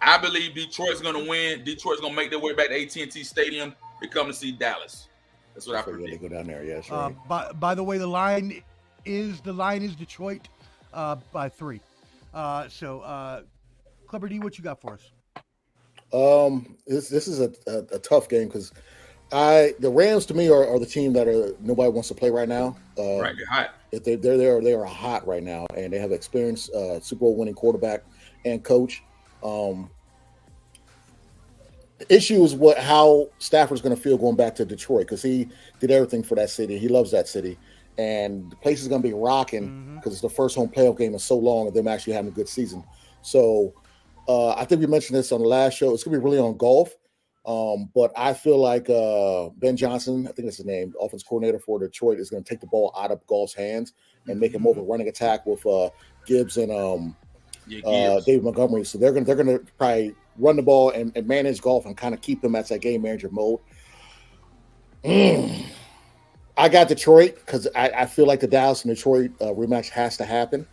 I believe Detroit's going to win. Detroit's going to make their way back to AT&T Stadium and come to see Dallas. That's what I So, yeah, predict. they go down there. Yeah, that's right. By the way, the line is Detroit by 3. So, Clever D, what you got for us? This is a tough game because the Rams to me are the team that nobody wants to play right now. Right, they're hot. If they are hot right now, and they have experienced Super Bowl winning quarterback and coach. The issue is how Stafford's going to feel going back to Detroit because he did everything for that city. He loves that city, and the place is going to be rocking because it's the first home playoff game in so long of them actually having a good season. So I think we mentioned this on the last show. It's going to be really on golf, but I feel like Ben Johnson, I think that's his name, the offense coordinator for Detroit, is going to take the ball out of Golf's hands and make it more of a running attack with Gibbs and David Montgomery. So they're gonna probably run the ball and manage Golf and kind of keep him at that game manager mode. I got Detroit because I feel like the Dallas and Detroit rematch has to happen.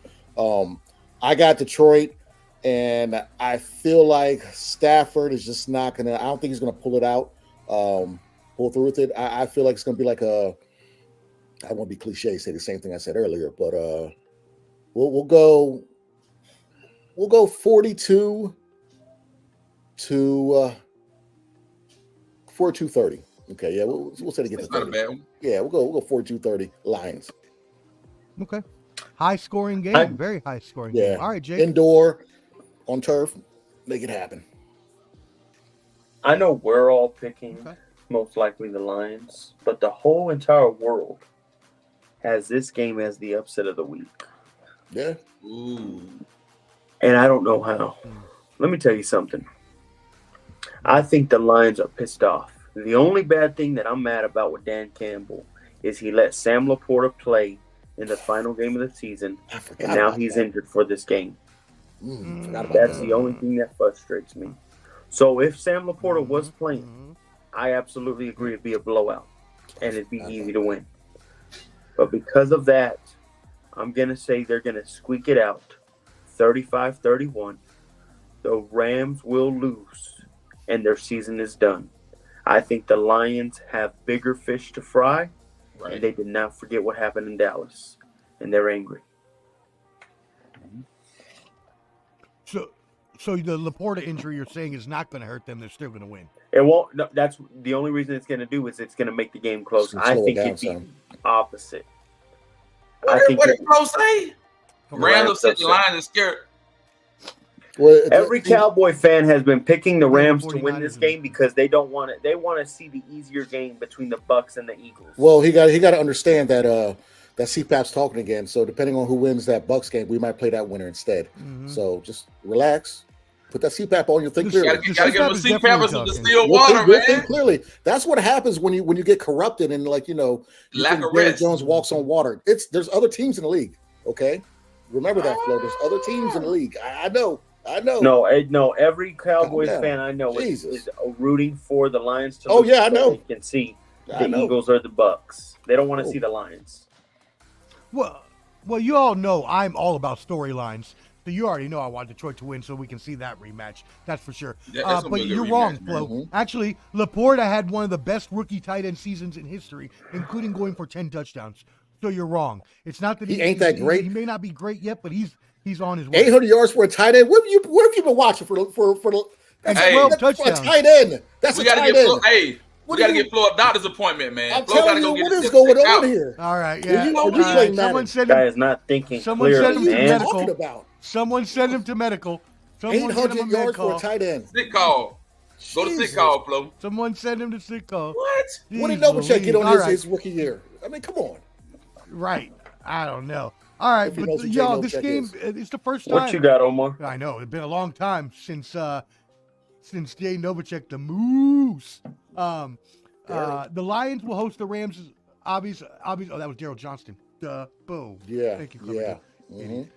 I got Detroit, and I feel like Stafford is just not gonna. I don't think he's gonna pull it out, pull through with it. I feel like it's gonna be like I won't be cliche, say the same thing I said earlier, but we'll go 42 to 42-30. Okay, yeah, we'll say to get That's to 30. not a bad one. Yeah, we'll go 42-30 Lions. Okay. High scoring game. Very high scoring game. All right, Jake. Indoor on turf, make it happen. I know we're all picking most likely the Lions, but the whole entire world has this game as the upset of the week. Yeah. Ooh. And I don't know how. Let me tell you something. I think the Lions are pissed off. The only bad thing that I'm mad about with Dan Campbell is he let Sam Laporta play in the final game of the season, and now he's injured for this game. That's the only thing that frustrates me. So if Sam Laporta was playing, I absolutely agree it'd be a blowout, and it'd be easy to win. But because of that, I'm going to say they're going to squeak it out. 35-31. The Rams will lose, and their season is done. I think the Lions have bigger fish to fry, and they did not forget what happened in Dallas, and they're angry. So the Laporta injury you're saying is not going to hurt them. They're still going to win. It won't. No, that's the only reason it's going to do is it's going to make the game close. I think it'd be opposite. What did Flo say? Rams upset the Lions and scared. Well, every Cowboy fan has been picking the Rams to win this game because they don't want it. They want to see the easier game between the Bucs and the Eagles. Well, he got to understand that that CPAP's talking again. So depending on who wins that Bucs game, we might play that winner instead. So just relax, put that CPAP on. You'll think clearly. You gotta give him a CPAP or some distilled water, man. Think clearly. That's what happens when you get corrupted and lack of rest. Jones walks on water. There's other teams in the league. Okay, remember that, Flo. There's other teams in the league. I know. No. Every Cowboys fan I know is rooting for the Lions to lose. I know. They can see the Eagles or the Bucs. They don't want to see the Lions. Well, you all know I'm all about storylines. So you already know I want Detroit to win so we can see that rematch. That's for sure. But you're wrong, Flo. Actually, Laporta had one of the best rookie tight end seasons in history, including going for 10 touchdowns. So you're wrong. It's not that he ain't that great. He may not be great yet, but he's on his way. 800 yards for a tight end. What have you been watching for the? That's 12 touchdowns. For a tight end. That's a tight end. We got to get Flo a doctor's appointment, man. I'm telling you, what is going on here? All right, yeah. Someone send him. Guy is not thinking clearly, man. Someone send him to medical. 800 yards for a tight end. Sick call. Go to sick call, Flo. Someone send him to sick call. What? What did Novacek get on his rookie year? I mean, come on. Right. I don't know. All right, but y'all, this game, it's the first time. What you got, Omar? I know. It's been a long time since Jay Novacek, the Moose. The Lions will host the Rams. Obvious. Oh, that was Daryl Johnston. Boom. Yeah. Thank you. Yeah.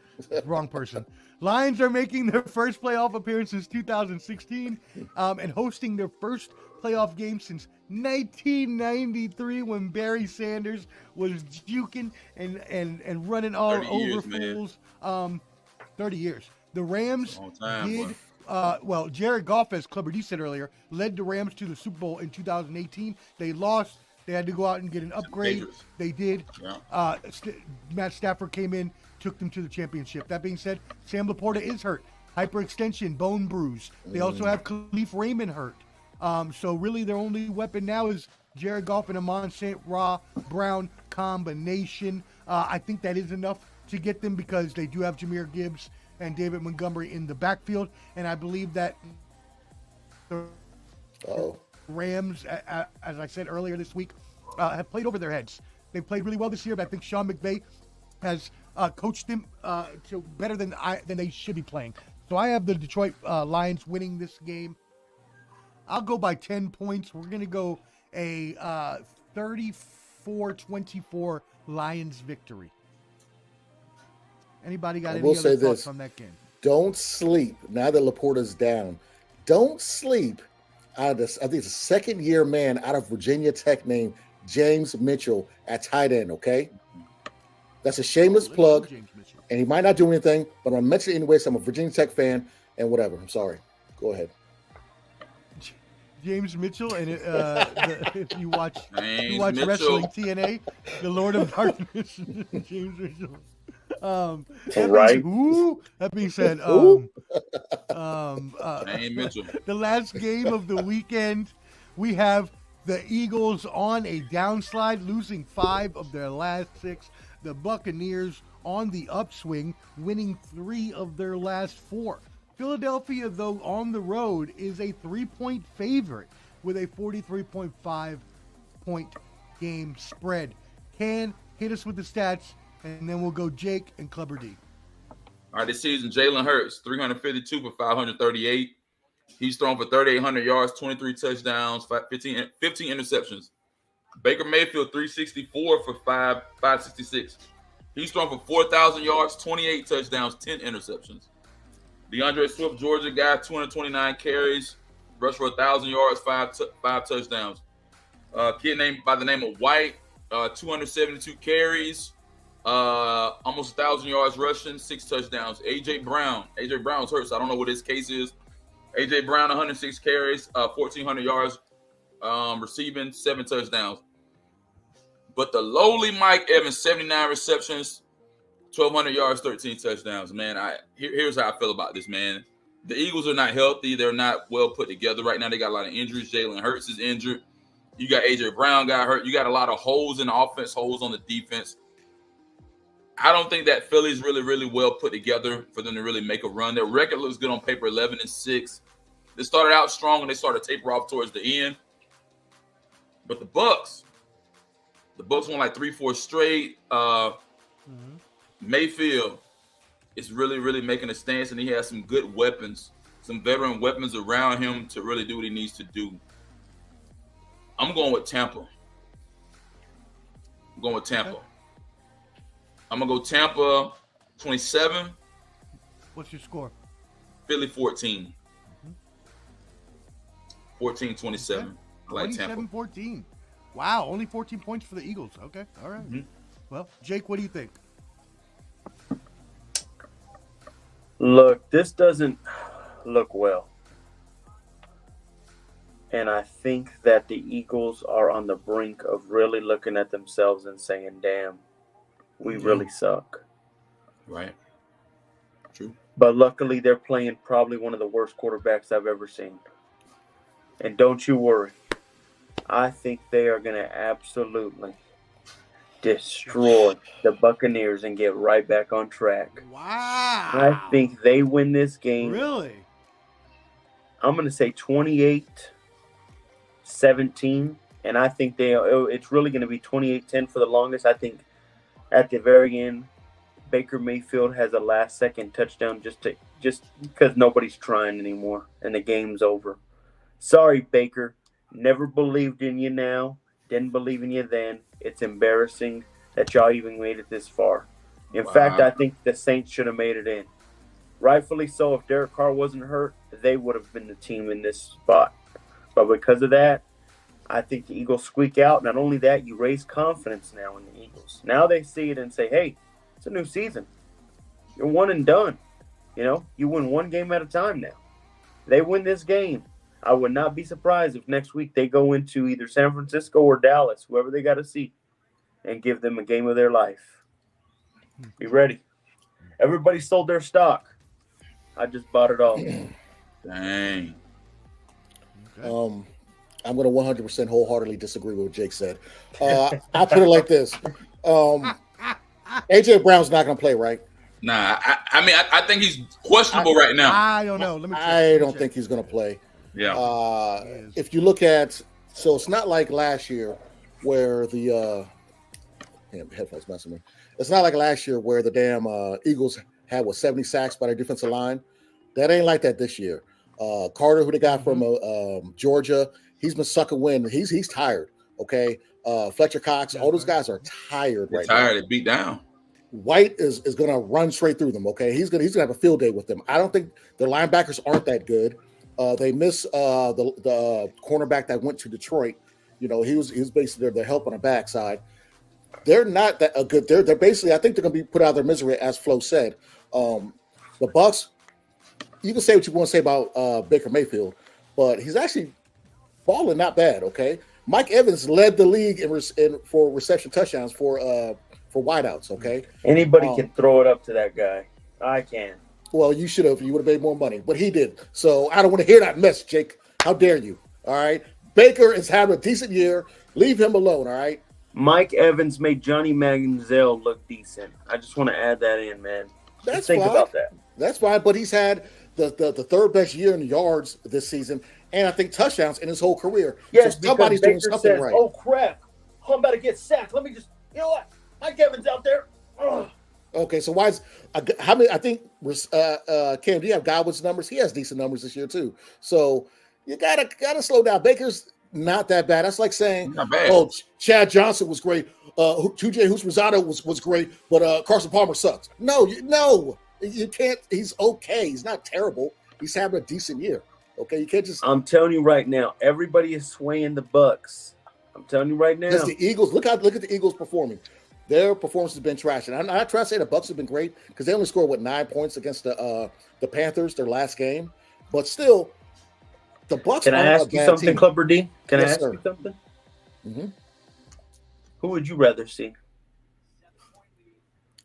Wrong person. Lions are making their first playoff appearance since 2016 and hosting their first playoff game since 1993 when Barry Sanders was juking and running all over fools. 30 years. The Rams Jared Goff, as Clubber D said earlier, led the Rams to the Super Bowl in 2018. They lost. They had to go out and get an upgrade. Dangerous. They did. Yeah. Matt Stafford came in, took them to the championship. That being said, Sam Laporta is hurt. Hyperextension, bone bruise. They also have Khalif Raymond hurt. So really their only weapon now is Jared Goff and Amon St. Brown combination. I think that is enough to get them because they do have Jahmyr Gibbs and David Montgomery in the backfield. And I believe that the Rams, as I said earlier this week, have played over their heads. They've played really well this year, but I think Sean McVay has coached them to better than they should be playing. So I have the Detroit Lions winning this game. I'll go by 10 points. We're going to go a 34-24 Lions victory. Anybody got any other thoughts on that game? Don't sleep now that Laporta's down. Don't sleep out of this. I think it's a second-year man out of Virginia Tech named James Mitchell at tight end, okay? That's a shameless plug, and he might not do anything, but I'm going to mention it anyway, so I'm a Virginia Tech fan and whatever. I'm sorry. Go ahead. James Mitchell, and if you watch Mitchell. Wrestling TNA, the Lord of Darkness, James Mitchell. Right. That being said, Mitchell. the last game of the weekend, we have the Eagles on a downslide, losing 5 of their last 6. The Buccaneers on the upswing, winning 3 of their last 4. Philadelphia, though, on the road is a 3-point favorite with a 43.5 point game spread. Can hit us with the stats, and then we'll go Jake and Clubber D. All right, this season, Jalen Hurts, 352 for 538. He's thrown for 3,800 yards, 23 touchdowns, 15 interceptions. Baker Mayfield, 364 for 566. He's thrown for 4,000 yards, 28 touchdowns, 10 interceptions. DeAndre Swift, Georgia guy, 229 carries, rushed for 1,000 yards, 5 touchdowns. Kid named by the name of White, 272 carries, almost 1,000 yards rushing, 6 touchdowns. AJ Brown's hurt, so I don't know what his case is. AJ Brown, 106 carries, 1,400 yards receiving, 7 touchdowns. But the lowly Mike Evans, 79 receptions, 1,200 yards, 13 touchdowns. Man, here's how I feel about this, man. The Eagles are not healthy. They're not well put together right now. They got a lot of injuries. Jalen Hurts is injured. You got A.J. Brown got hurt. You got a lot of holes in the offense, holes on the defense. I don't think that Philly's really, really well put together for them to really make a run. Their record looks good on paper, 11-6. They started out strong and they started to taper off towards the end. But the Bucs won like 3-4 straight. Mayfield is really, really making a stance, and he has some good weapons, some veteran weapons around him to really do what he needs to do. I'm going with Tampa. I'm going to go Tampa 27. What's your score? Philly 14. 14-27. Okay. I like Tampa. 27-14. Wow, only 14 points for the Eagles. Okay, all right. Well, Jake, what do you think? Look, this doesn't look well. And I think that the Eagles are on the brink of really looking at themselves and saying, damn, we really suck. Right. True. But luckily, they're playing probably one of the worst quarterbacks I've ever seen. And don't you worry. I think they are going to absolutely destroy the Buccaneers and get right back on track. Wow. I think they win this game. Really? I'm going to say 28-17, and I think it's really going to be 28-10 for the longest. I think at the very end, Baker Mayfield has a last-second touchdown just because nobody's trying anymore, and the game's over. Sorry, Baker. Never believed in you now. Didn't believe in you then. It's embarrassing that y'all even made it this far. In fact, I think the Saints should have made it in. Rightfully so. If Derek Carr wasn't hurt, they would have been the team in this spot. But because of that, I think the Eagles squeak out. Not only that, you raise confidence now in the Eagles. Now they see it and say, hey, it's a new season. You're one and done. You know, you win one game at a time now. They win this game. I would not be surprised if next week they go into either San Francisco or Dallas, whoever they got to see, and give them a game of their life. Be ready. Everybody sold their stock. I just bought it all. Dang. I'm going to 100% wholeheartedly disagree with what Jake said. I'll put it like this. AJ Brown's not going to play, right? Nah, I think he's questionable right now. I don't know. I don't think he's going to play. Yeah. If you look at, so it's not like last year where the headphones messing me. It's not like last year where the damn Eagles had 70 sacks by their defensive line. That ain't like that this year. Carter, who they got from Georgia, he's been sucking wind. He's tired. Okay. Fletcher Cox, all those guys are tired right now. Tired, beat down. White is going to run straight through them. Okay, he's gonna have a field day with them. I don't think the linebackers aren't that good. They miss the cornerback that went to Detroit. You know, he was basically their help on the backside. They're not that good. They're basically, I think they're going to be put out of their misery, as Flo said. The Bucs, you can say what you want to say about Baker Mayfield, but he's actually balling not bad. Okay, Mike Evans led the league for reception touchdowns for wideouts. Okay, anybody can throw it up to that guy. I can. Well, you should have. You would have made more money, but he did. So I don't want to hear that mess, Jake. How dare you? All right, Baker is having a decent year. Leave him alone. All right. Mike Evans made Johnny Manziel look decent. I just want to add that in, man. That's think fine. about that. That's fine, but he's had the third best year in yards this season, and I think touchdowns in his whole career. Yes, so somebody's Baker doing something says, right. "Oh crap, I'm about to get sacked. Let me just, you know what? Mike Evans out there." Ugh. Okay, so why is how many? I think Cam, do you have Godwin's numbers? He has decent numbers this year too. So you gotta slow down. Baker's not that bad. That's like saying, "Oh, Chad Johnson was great. TJ Houshmandzadeh was great, but Carson Palmer sucks." No, you can't. He's okay. He's not terrible. He's having a decent year. Okay, you can't just. I'm telling you right now, everybody is swaying the Bucks. I'm telling you right now. Because the Eagles, look at the Eagles performing. Their performance has been trash, and I'm not trying to say the Bucks have been great because they only scored 9 points against the Panthers their last game, but still, the Bucks. Can I ask you something, Clubber D? Can I ask you something? Mm-hmm. Who would you rather see?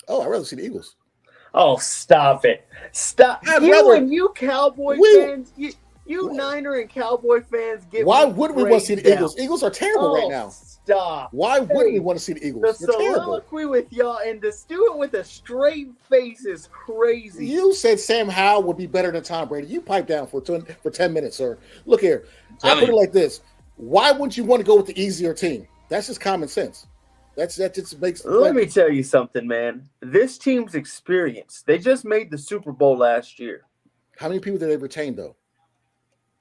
Oh, I'd rather see the Eagles. Oh, stop it! Stop! You Cowboy fans, you Niner and Cowboy fans, why wouldn't we want to see the Eagles? Eagles are terrible right now. Stop! Why wouldn't we want to see the Eagles? The soliloquy with y'all and to do it with a straight face is crazy. You said Sam Howell would be better than Tom Brady. You pipe down for 10 minutes, sir. Look here. I put it like this: why wouldn't you want to go with the easier team? That's just common sense. That just makes. Let me tell you something, man. This team's experience. They just made the Super Bowl last year. How many people did they retain, though?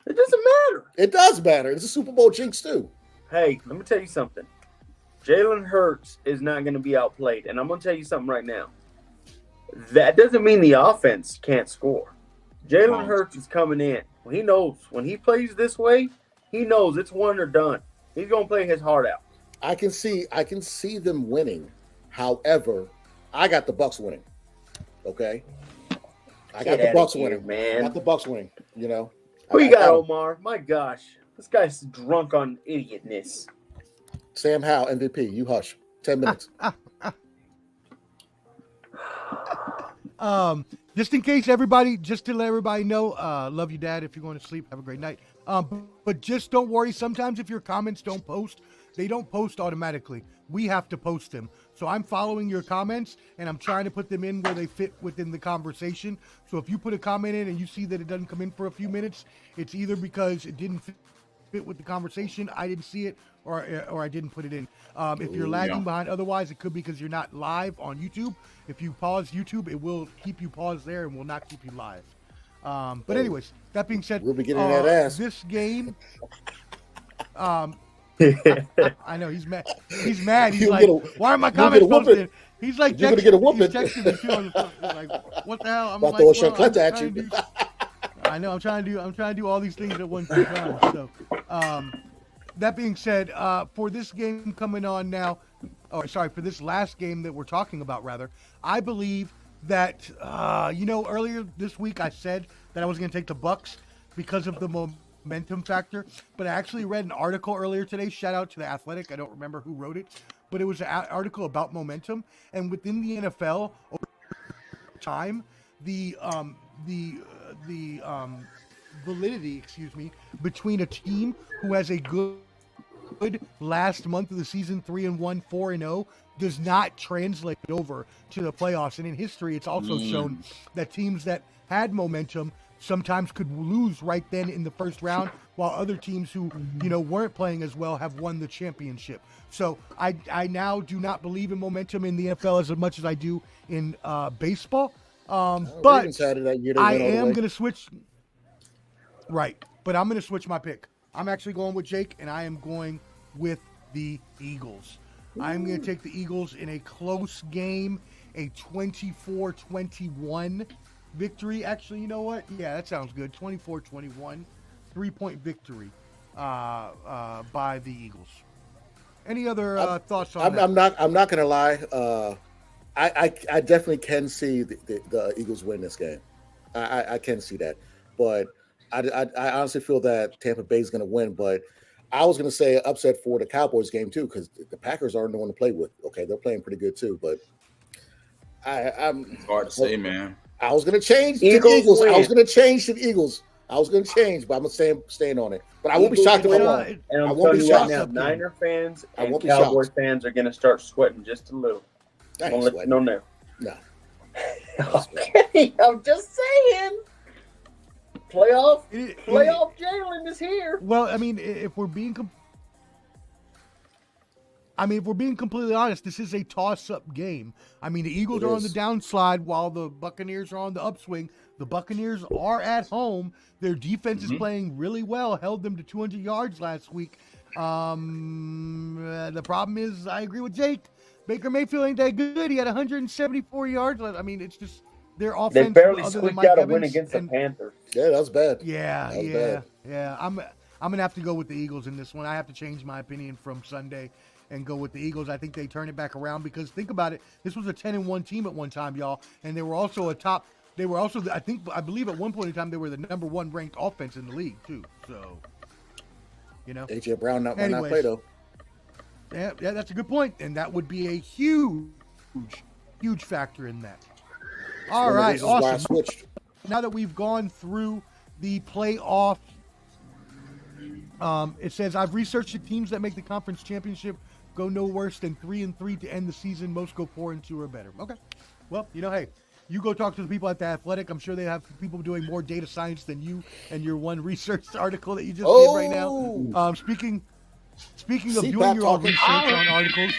It doesn't matter. It does matter. It's a Super Bowl jinx too. Hey, let me tell you something. Jalen Hurts is not going to be outplayed, and I'm going to tell you something right now. That doesn't mean the offense can't score. Jalen Hurts is coming in. He knows when he plays this way. He knows it's one or done. He's going to play his heart out. I can see them winning. However, I got the Bucks winning. Okay, I got the Bucks winning, man. I got the Bucks winning. You know, who you got, Omar? My gosh, this guy's drunk on idiotness. Sam Howell, MVP. You hush. 10 minutes. Just in case just to let everybody know, love you, Dad. If you're going to sleep, have a great night. But just don't worry. Sometimes if your comments don't post, they don't post automatically. We have to post them. So I'm following your comments, and I'm trying to put them in where they fit within the conversation. So if you put a comment in and you see that it doesn't come in for a few minutes, it's either because it didn't fit with the conversation, I didn't see it, or I didn't put it in. If you're lagging behind, otherwise, it could be because you're not live on YouTube. If you pause YouTube, it will keep you paused there and will not keep you live. But anyways, that being said, we'll be getting that ass. This game, I know he's mad. He's mad. He's like, why are my comments posted? He's like, you're gonna get a whooping. He's texting me too on the phone. Like, what the hell? I'm about to throw a shot at you. I know. I'm trying to do all these things at one time. So, that being said, for this game coming on now, for this last game that we're talking about, rather, I believe that earlier this week I said that I was going to take the Bucks. because of the momentum factor. But I actually read an article earlier today. Shout out to The Athletic. I don't remember who wrote it, but it was an article about momentum. And within the NFL, over time, the validity, between a team who has a good last month of the season, 3-1, 4-0, does not translate over to the playoffs. And in history, it's also shown that teams that had momentum sometimes could lose right then in the first round, while other teams who weren't playing as well have won the championship. So I now do not believe in momentum in the NFL as much as I do in baseball. But I am going to switch. Right. But I'm going to switch my pick. I'm actually going with Jake, and I am going with the Eagles. I'm going to take the Eagles in a close game, a 24-21 victory. Actually, you know what? Yeah, that sounds good. 24-21, 3-point victory by the Eagles. Any other thoughts on that? I'm not going to lie. I definitely can see the Eagles win this game. I can see that, but I honestly feel that Tampa Bay is going to win. But I was going to say upset for the Cowboys game too, because the Packers aren't the one to play with. Okay, they're playing pretty good too, but it's hard to say, man. I was going to change the Eagles. I was going to change to the Eagles. I was going to change, but I'm staying on it. But I won't be shocked if I'm wrong. And I'm telling you right now, Niner fans and Cowboys fans are going to start sweating just a little. I'm going to let you know now. No. Okay, I'm just saying. Playoff Jalen is here. Well, I mean, if we're being completely honest, this is a toss-up game. I mean, the Eagles are on the downslide while the Buccaneers are on the upswing. The Buccaneers are at home. Their defense is playing really well, held them to 200 yards last week. The problem is, I agree with Jake. Baker Mayfield ain't that good. He had 174 yards. I mean, it's just their offense. They barely squeaked out a win against the Panthers. Yeah, that was bad. Yeah. I'm gonna have to go with the Eagles in this one. I have to change my opinion from Sunday and go with the Eagles. I think they turn it back around because think about it. This was a 10-1 team at one time, y'all, and they were also I believe at one point in time they were the number 1 ranked offense in the league too. So, AJ Brown might not play though. Yeah, that's a good point, and that would be a huge factor in that. All right, awesome. Now that we've gone through the playoff, it says, I've researched the teams that make the conference championship go no worse than 3-3 to end the season. Most go 4-2 or better. Okay. Well, hey, you go talk to the people at The Athletic. I'm sure they have people doing more data science than you and your one research article that you just did right now. Speaking of doing your own research on articles,